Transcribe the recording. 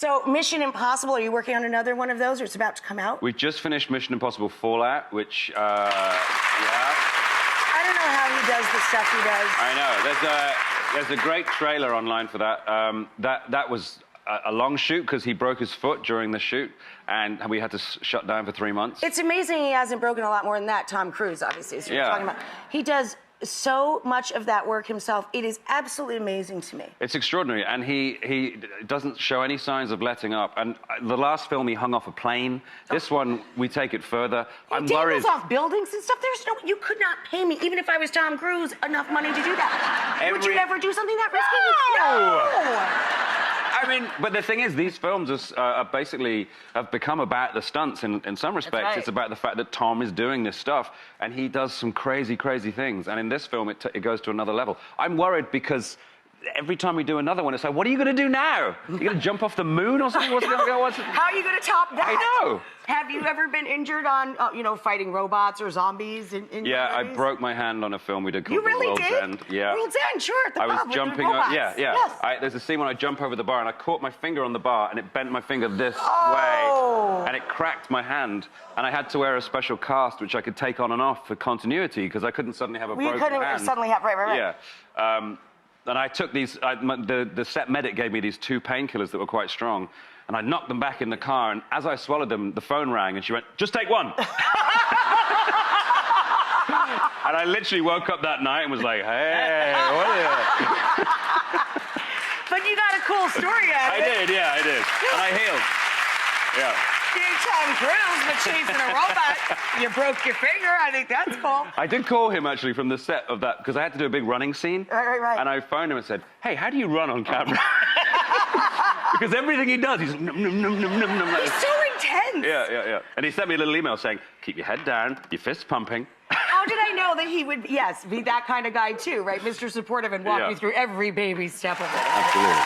So, Mission Impossible, are you working on another one of those, or it's about to come out? We've just finished Mission Impossible Fallout, which, yeah. I don't know how he does the stuff he does. I know. There's a great trailer online for that. That was a long shoot because he broke his foot during the shoot, and we had to shut down for 3 months. It's amazing he hasn't broken a lot more than that. Tom Cruise, obviously, is what you're talking about. He does so much of that work himself. It is absolutely amazing to me. It's extraordinary, and he doesn't show any signs of letting up. And the last film, he hung off a plane. This one, we take it further. I'm worried. He off buildings and stuff. You could not pay me, even if I was Tom Cruise, enough money to do that. Would you ever do something that risky? No! I mean, but the thing is, these films are basically have become about the stunts in some respects. Right. It's about the fact that Tom is doing this stuff, and he does some crazy, crazy things. And in this film, it goes to another level. I'm worried because every time we do another one, it's like, what are you going to do now? You're going to jump off the moon or something? What's going to go? How are you going to top that? I know. Have you ever been injured on, fighting robots or zombies? Yeah, I broke my hand on a film we did called The World's End. Yeah. World's End, sure. At the I was pub jumping with the up. robots. Yeah. Yes. There's a scene when I jump over the bar and I caught my finger on the bar and it bent my finger this way and it cracked my hand. And I had to wear a special cast which I could take on and off for continuity because I couldn't suddenly have a broken hand. You couldn't suddenly have, right. Yeah. And I took these, the set medic gave me these 2 painkillers that were quite strong, and I knocked them back in the car, and as I swallowed them, the phone rang, and she went, just take one. And I literally woke up that night and was like, hey, what are you? But you got a cool story out of it. I did. And I healed. Yeah. You're Tom Cruise, but chasing a robot. You broke your finger. I think that's cool. I did call him, actually, from the set of that, because I had to do a big running scene. Right. And I phoned him and said, hey, how do you run on camera? Because everything he does, he's num, num, num, num, num, num. He's so intense. Yeah. And he sent me a little email saying, keep your head down, your fists pumping. How did I know that he would, be that kind of guy, too, right? Mr. Supportive and walk you through every baby step of it. Absolutely.